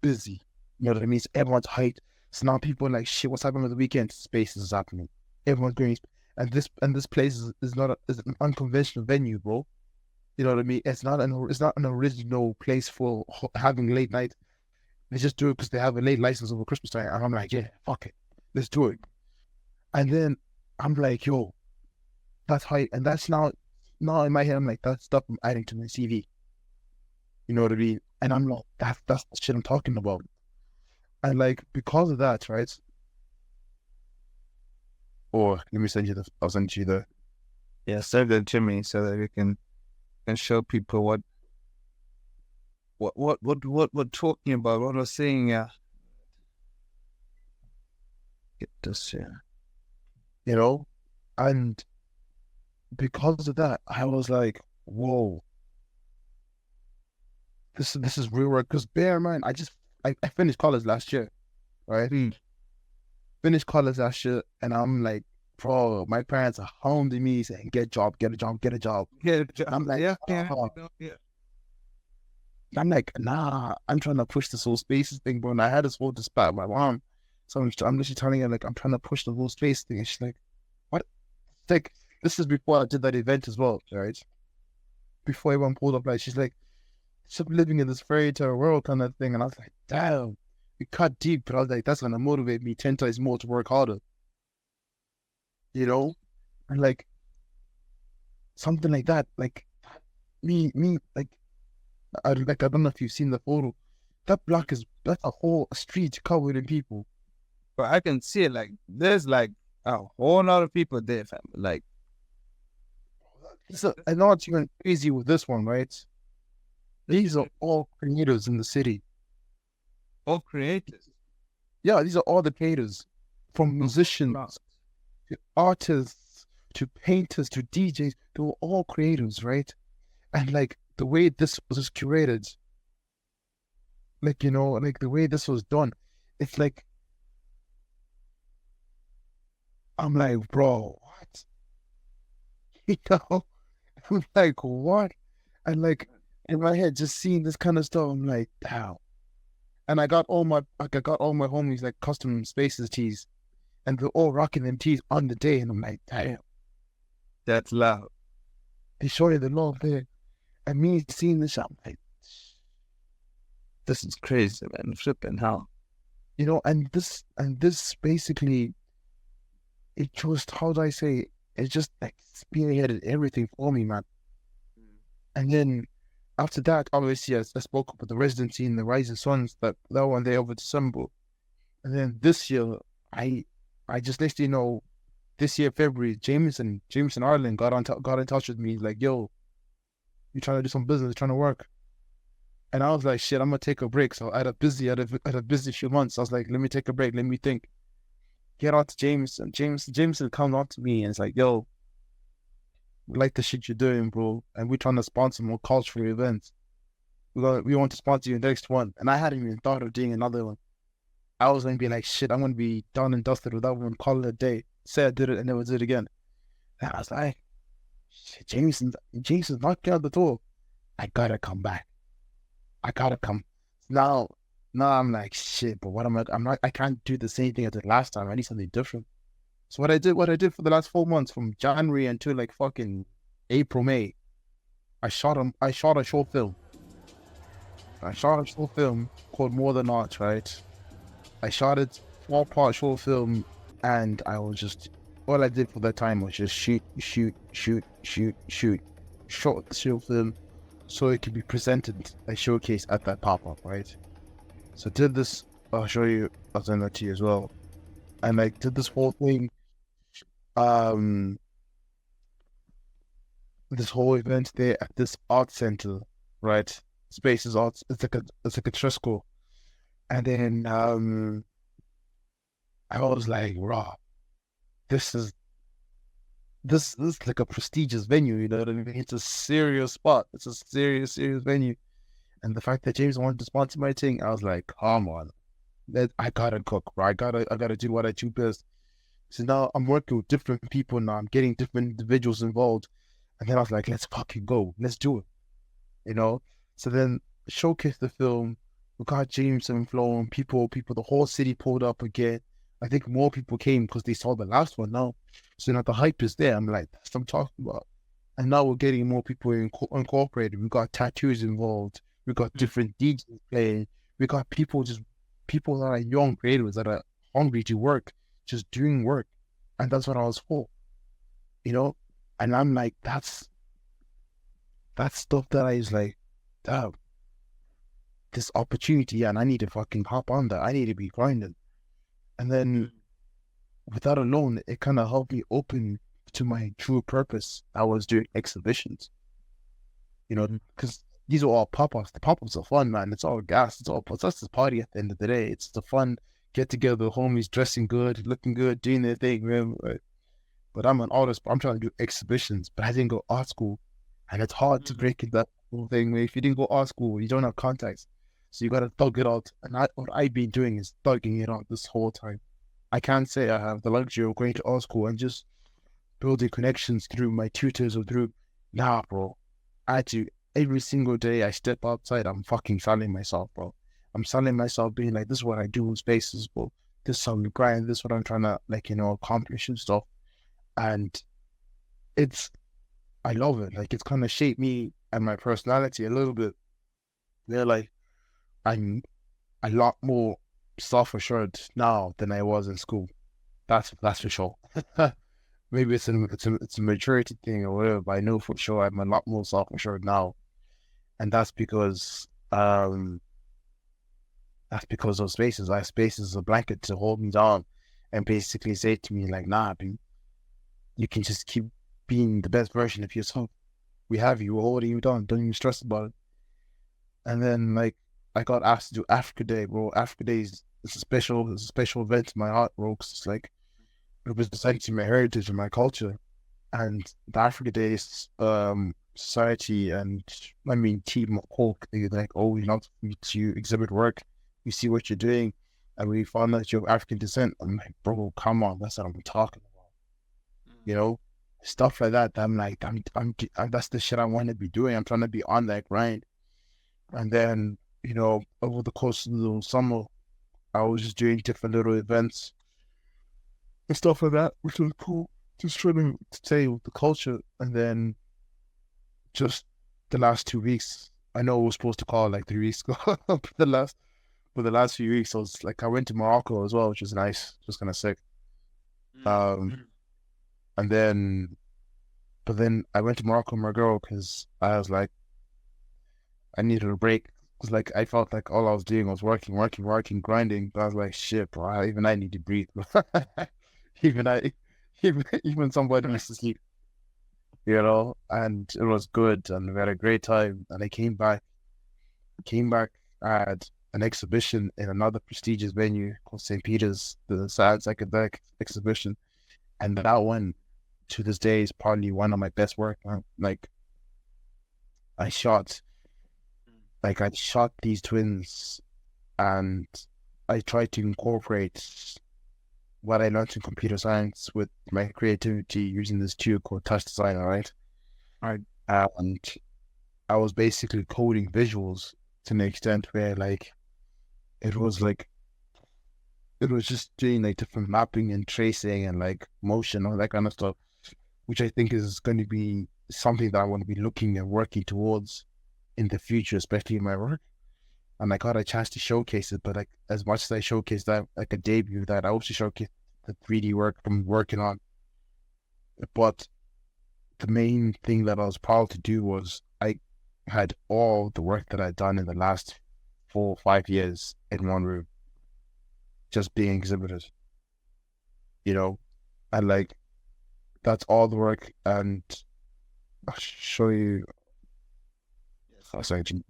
busy. You know what I mean? So everyone's hyped. So now people are like, shit, what's happening with the weekend? Spaces is happening. Everyone's going, and this place is is an unconventional venue, bro. You know what I mean? It's not an original place for having late night. They just do it because they have a late license over Christmas time. And I'm like, yeah, fuck it, let's do it. And then I'm like, yo, that's hype, and that's now in my head, I'm like, that's stuff I'm adding to my CV. You know what I mean? And I'm like, that's the shit I'm talking about. And like, because of that, right? Or let me send you I'll send you the. Yeah, send it to me so that we can show people what we're talking about, what we're saying. Yeah. Get this here. You know, and because of that, I was like, whoa, this is real work. Because bear in mind, I finished college last year, right? Finished college last year, and I'm like, bro, my parents are hounding me saying, get a job, get a job, get a job. I'm like, yeah. I'm like, nah, I'm trying to push this whole spaces thing, bro. And I had this whole dispute with my mom. So I'm literally telling her, like, I'm trying to push the whole space thing. And she's like, what? It's like, this is before I did that event as well, right? Before everyone pulled up, like, she's like, stop living in this fairy tale world kind of thing. And I was like, damn, we cut deep. But I was like, that's going to motivate me 10 times more to work harder. You know? And like, something like that, like, me, like, I don't know if you've seen the photo. That block that's a whole street covered in people. But I can see it, like, there's like a whole lot of people there, fam. Like, so I know it's even crazy with this one, right? These are all creators in the city. all creators. Yeah, these are all the creators, from musicians to artists to painters to DJs. They were all creators, right? And like the way this was curated, like, you know, like the way this was done, it's like, I'm like, bro, what? You know, I'm like, what? And like in my head, just seeing this kind of stuff, I'm like, damn. And I got all my homies like custom spaces tees, and they're all rocking them tees on the day, and I'm like, damn. That's loud. They show you the love there, and me seeing this, I'm like, This is crazy, man. Flipping hell. you know, and this basically, it just, how do I say, it just like spearheaded everything for me, man. And then after that, obviously, I spoke up with the residency and the Rising Suns that one day over December. And then this year, I just let you know, this year February, Jameson Ireland got in touch with me, like, yo, you trying to do some business, trying to work. And I was like, shit, I'm gonna take a break. So I had a busy few months. I was like, let me take a break, let me think. Get out to Jameson. Jameson comes on to me and it's like, yo, we like the shit you're doing, bro, and we're trying to sponsor more cultural events. We want to sponsor your next one. And I hadn't even thought of doing another one. I was gonna be like, shit, I'm gonna be done and dusted with that one, call it a day. Say I did it and never did it again. And I was like, shit, Jameson's knocking out the door. I gotta come back. I gotta come. Now I'm like, shit, but what am I can't do the same thing I did last time. I need something different. So what I did for the last 4 months, from January until like fucking April, May, I shot a short film. I shot a short film called More Than Art, right? I shot it 4-part short film, and I was just, all I did for that time was just shoot short film, so it could be presented, like showcased at that pop-up, right? So did this, I'll show you, I'll send that to you as well. And like did this whole thing, this whole event there at this art center, right? Spaces Arts, it's like a Trisco. And then I was like, raw, this is like a prestigious venue, you know what I mean? It's a serious spot. It's a serious venue. And the fact that James wanted to sponsor my thing, I was like, come on. I gotta cook, right? I gotta do what I do best. So now I'm working with different people now. I'm getting different individuals involved. And then I was like, let's fucking go. Let's do it. You know? So then showcase the film. We got James and Flo and people, the whole city pulled up again. I think more people came because they saw the last one now. So now the hype is there. I'm like, that's what I'm talking about. And now we're getting more people incorporated. We got tattoos involved. We got different DJs playing. We got people that are young creators that are hungry to work, just doing work. And that's what I was for, you know? And I'm like, that's stuff that I was like, damn, this opportunity, and I need to fucking hop on that. I need to be grinding. And then with that alone, it kind of helped me open to my true purpose. I was doing exhibitions, you know, because these are all pop-ups. The pop-ups are fun, man. It's all gas. It's just a party at the end of the day. It's the fun get together, homies dressing good, looking good, doing their thing, man. But I'm an artist, but I'm trying to do exhibitions. But I didn't go art school, and it's hard to break it that whole thing. If you didn't go art school, you don't have contacts, so you gotta thug it out. And what I've been doing is thugging it out this whole time. I can't say I have the luxury of going to art school and just building connections through my tutors or through. Nah, bro. I do every single day I step outside, I'm fucking selling myself, bro. I'm selling myself, being like, this is what I do in spaces, bro. This is how we grind. This is what I'm trying to, like, you know, accomplish and stuff. And I love it. Like, it's kind of shaped me and my personality a little bit. They're like, I'm a lot more self-assured now than I was in school. That's for sure. Maybe it's a maturity thing or whatever, but I know for sure I'm a lot more self-assured now. And that's because those spaces. I have spaces as a blanket to hold me down and basically say to me, like, nah, dude, you can just keep being the best version of yourself. We have you, we're holding you down, don't even stress about it. And then, like, I got asked to do Africa Day, bro. Africa Day is a special event in my heart, bro, because it's like representing my heritage and my culture. And the Africa Day society and team Hulk, they like, oh, you're not to exhibit work, you see what you're doing, and we found out you're of African descent. I'm like, bro, come on, that's what I'm talking about. You know, stuff like that. I'm like, I'm that's the shit I want to be doing. I'm trying to be on that grind. And then, you know, over the course of the summer, I was just doing different little events and stuff like that, which was cool. Just trying to stay with the culture. And then just the last 2 weeks, I know we were supposed to call like 3 weeks ago, but the last few weeks, I was like, I went to Morocco as well, which was nice, just kind of sick. And then, but then I went to Morocco with my girl because I was like, I needed a break. Because like I felt like all I was doing was working, grinding. But I was like, shit, bro, even I need to breathe. even somebody needs to sleep, you know. And it was good, and we had a great time. And I came back. I had an exhibition in another prestigious venue called St. Peter's, the Science Psychedelic exhibition, and that one, to this day, is probably one of my best work. Like I shot these twins, and I tried to incorporate what I learned in computer science with my creativity using this tool called Touch Designer, right? And I was basically coding visuals to an extent where like it was just doing like different mapping and tracing and like motion, all that kind of stuff, which I think is going to be something that I want to be looking and working towards in the future, especially in my work. And I got a chance to showcase it, but like as much as I showcased that, like a debut, that I also showcased the 3D work I'm working on. But the main thing that I was proud to do was I had all the work that I'd done in the last 4 or 5 years in one room, just being exhibited, you know, and like that's all the work. And I'll show you. Oh, sorry, and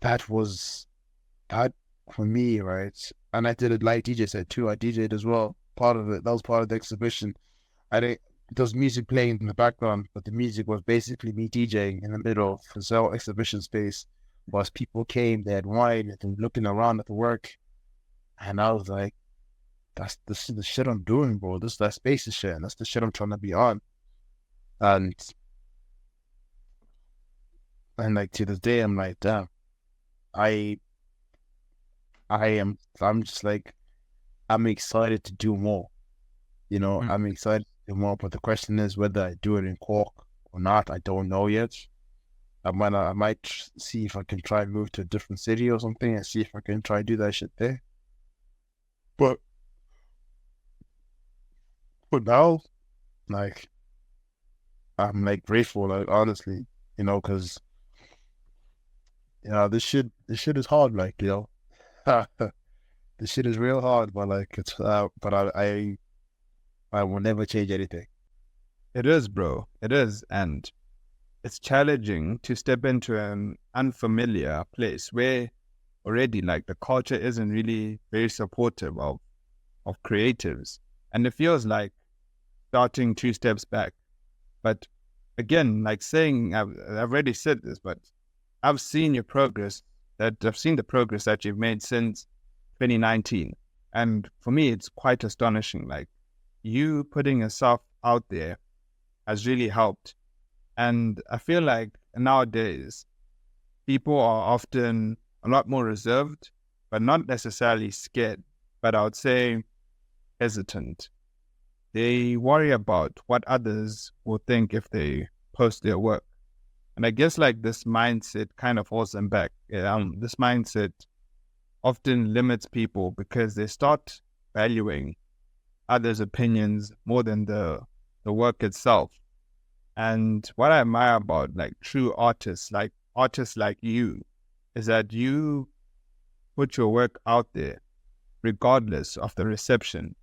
that for me, right, and I did it like DJ said too. I DJed as well. Part of it, that was part of the exhibition. I think there was music playing in the background, but the music was basically me DJing in the middle of the cell exhibition space. Whilst people came, they had wine, and they were looking around at the work, and I was like, this is the shit I'm doing, bro. This is that space is shit, and that's the shit I'm trying to be on. And like to this day, I'm like, damn, I'm just like, I'm excited to do more. You know, I'm excited to do more, but the question is whether I do it in Cork or not. I don't know yet. I might see if I can try and move to a different city or something and see if I can try and do that shit there. But now, like, I'm like grateful, like honestly, you know, because this shit is hard, like, you know, this shit is real hard, but like it's but I will never change anything. It is, bro. It is, and it's challenging to step into an unfamiliar place where already like the culture isn't really very supportive of creatives, and it feels like starting 2 steps back. But again, like saying, I've already said this, but I've seen the progress that you've made since 2019. And for me, it's quite astonishing. Like, you putting yourself out there has really helped. And I feel like nowadays, people are often a lot more reserved, but not necessarily scared, but I would say hesitant. They worry about what others will think if they post their work. And I guess like this mindset kind of holds them back. This mindset often limits people because they start valuing others' opinions more than the work itself. And what I admire about like true artists like you, is that you put your work out there regardless of the reception.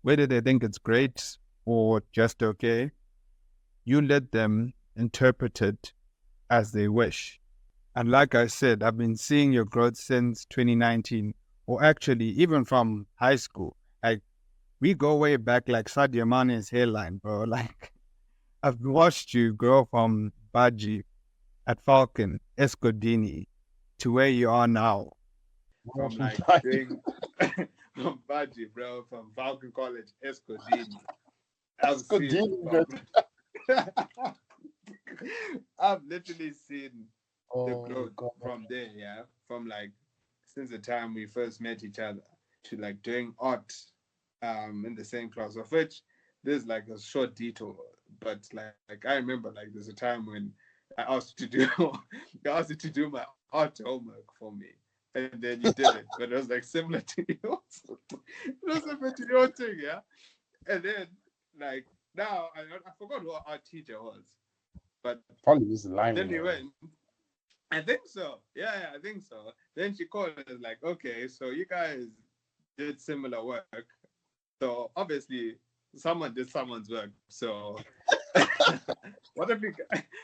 Whether they think it's great or just okay, you let them interpret it as they wish. And like I said, I've been seeing your growth since 2019, or actually even from high school. Like, we go way back, like Sadio Mane's hairline, bro. Like, I've watched you grow from Baji at Falcon, Escodini, to where you are now. From like doing from Baji, bro, from Falcon College, Escodini. I've literally seen the growth from there, yeah. From like since the time we first met each other to like doing art in the same class, of which there's like a short detour, but like I remember like there's a time when I asked you to do my art homework for me, and then you did it, but it was like similar to yours. It was similar to your thing, yeah. And then like now I forgot who our art teacher was, but probably was the line. Then we went. I think so. Yeah, I think so. Then she called us like, okay, so you guys did similar work. So obviously someone did someone's work. So what if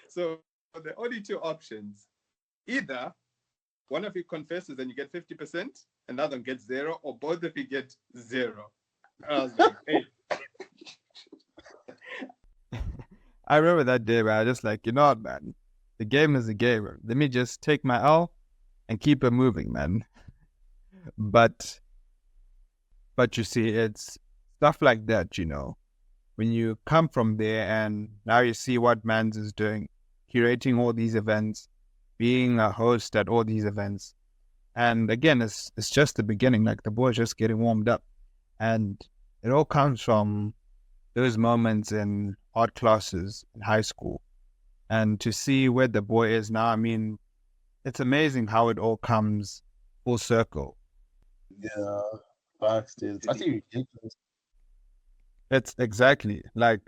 so the only 2 options, either one of you confesses and you get 50%, another one gets 0, or both of you get 0. I was like, hey. I remember that day where I was just like, you know what, man, the game is a game. Let me just take my L and keep it moving, man. But you see, it's stuff like that, you know. When you come from there and now you see what Mans is doing, curating all these events, being a host at all these events. And again, it's just the beginning. Like, the boy's just getting warmed up. And it all comes from those moments in art classes in high school. And to see where the boy is now, I mean, it's amazing how it all comes full circle. Yeah, facts, dude. I think ridiculous. It's exactly like,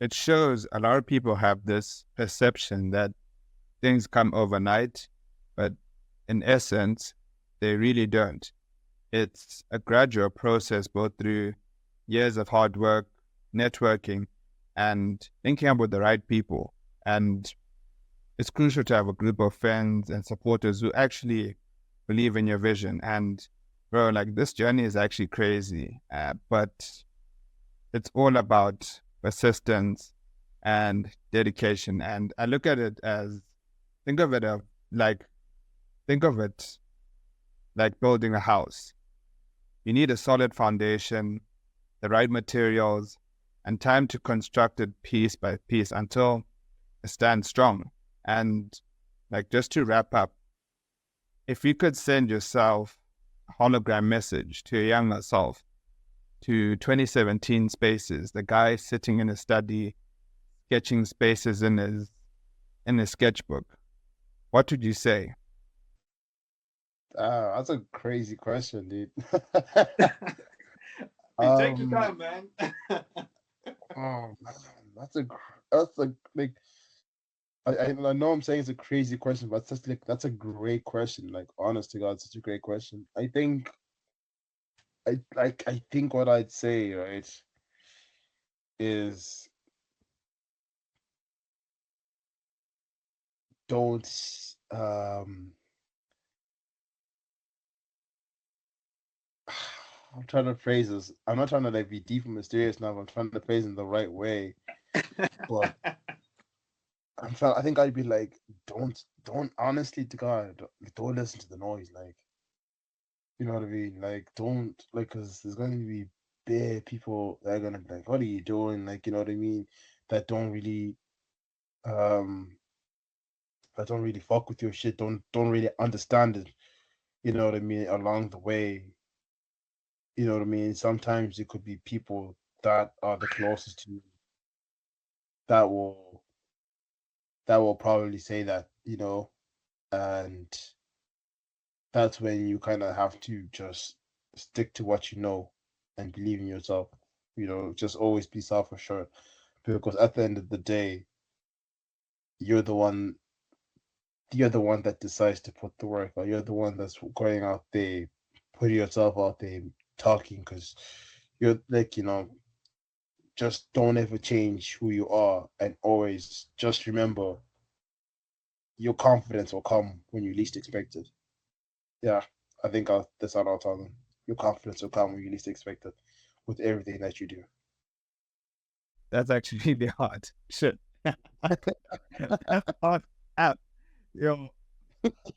it shows a lot of people have this perception that things come overnight, but in essence, they really don't. It's a gradual process, both through years of hard work, networking, and linking up with the right people. And it's crucial to have a group of friends and supporters who actually believe in your vision. And bro, like this journey is actually crazy, but it's all about persistence and dedication. And I look at it as, think of it like, think of it like building a house. You need a solid foundation, the right materials, and time to construct it piece by piece until it stands strong. And like, just to wrap up, if you could send yourself a hologram message to your younger self, to 2017 Spaces, the guy sitting in his study, sketching spaces in his sketchbook, what would you say? That's a crazy question, dude. Take your time, man. Oh man, that's a like I know I'm saying it's a crazy question, but that's a great question. Like, honest to God, such a great question. I think what I'd say, right, is don't I'm trying to phrase this. I'm not trying to like be deep and mysterious now, but I'm trying to phrase it in the right way. But I think I'd be like, don't honestly to God, don't listen to the noise. Like, you know what I mean? Like, don't, like, because there's going to be bare people that are going to be like, what are you doing? Like, you know what I mean? That don't really, um, that don't really fuck with your shit. Don't really understand it. You know what I mean? Along the way, you know what I mean? Sometimes it could be people that are the closest to you that will probably say that, you know, and that's when you kind of have to just stick to what you know and believe in yourself. You know, just always be self-assured, because at the end of the day, you're the one. You're the one that decides to put the work, or you're the one that's going out there, putting yourself out there, talking. Because you're like, you know, just don't ever change who you are, and always just remember your confidence will come when you least expect it. Yeah, I think that's all I'll tell them. Your confidence will come when you least expect it, with everything that you do. That's actually really hard. Shit. That's hard. Out. Yo.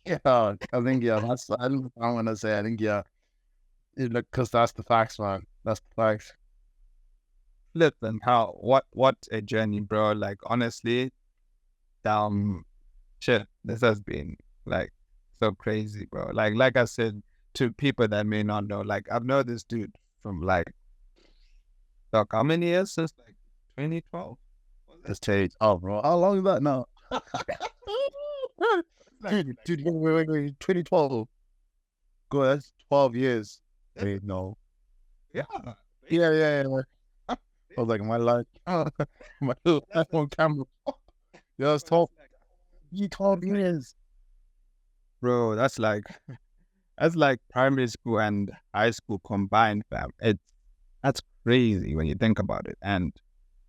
Yeah, I think that's. I don't want to say. I think look, because that's the facts, man. That's the facts. Listen, what a journey, bro. Like, honestly, shit, this has been like so crazy, bro. Like I said, to people that may not know, like, I've known this dude from like how many years? Since like 2012. This stage. Oh, bro, how long is that now? Dude, wait, 2012. Go, that's 12 years. Wait, no. Yeah. Yeah. I was like, my life, my little iPhone camera. Yeah, it's 12. 12 years. Bro, that's like primary school and high school combined, fam. That's crazy when you think about it. And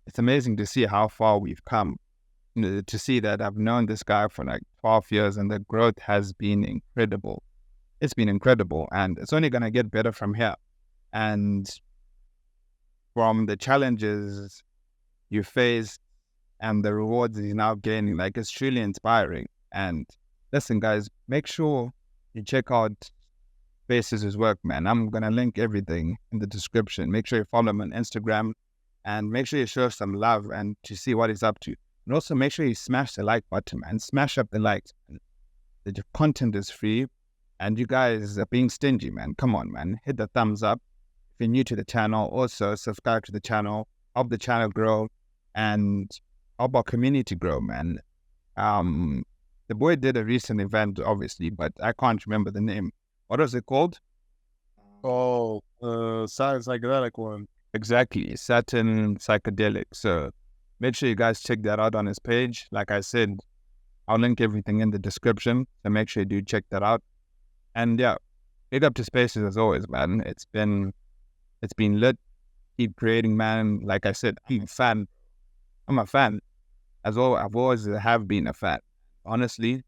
it's amazing to see how far we've come. You know, to see that I've known this guy for like 12 years and the growth has been incredible. It's been incredible, and it's only going to get better from here. And from the challenges you face and the rewards he's now gaining, like, it's truly inspiring. And listen, guys, make sure you check out Spaces' work, man. I'm going to link everything in the description. Make sure you follow him on Instagram, and make sure you show some love and to see what he's up to. And also make sure you smash the like button, man. Smash up the likes. The content is free, and you guys are being stingy, man. Come on, man. Hit the thumbs up. If you're new to the channel, also subscribe to the channel. Help the channel grow and help our community grow, man. The boy did a recent event, obviously, but I can't remember the name. What was it called? Oh, Saturn Psychedelic one. Exactly, Saturn Psychedelic. So make sure you guys check that out on his page. Like I said, I'll link everything in the description. So make sure you do check that out. And yeah, big up to Spaces as always, man. It's been lit. Keep creating, man. Like I said, I'm a fan. I've always have been a fan. Honestly,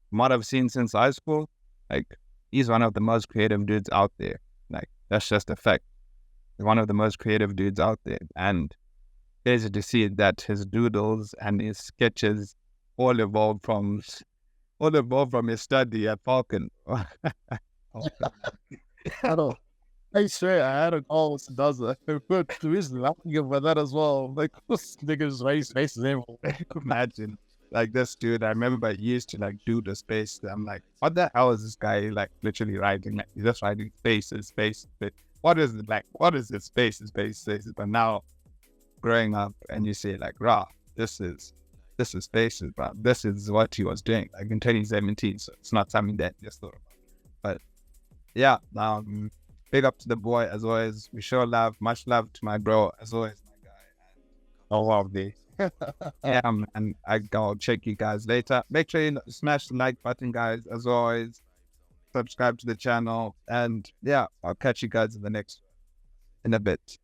from what I've seen since high school, like, he's one of the most creative dudes out there. Like, that's just a fact. He's one of the most creative dudes out there. And crazy to see that his doodles and his sketches all evolved from his study at Falcon. I don't. I swear, I had a call with does that. But the reason laughing about that as well, like, this niggas raise faces everywhere. Imagine, like, this dude, I remember he used to, like, do the space. I'm like, what the hell is this guy, like, literally writing? Like, he's just writing spaces. What is it, like, what is this spaces? But now, growing up, and you see, like, rah, this is spaces, bro. This is what he was doing, like, in 2017, so it's not something that just thought about. But, yeah, big up to the boy, as always. We show love, much love to my bro, as always, my guy. Oh, wow, dude. Yeah, and I'll check you guys later. Make sure you smash the like button, guys, as always. Subscribe to the channel, and yeah, I'll catch you guys in a bit.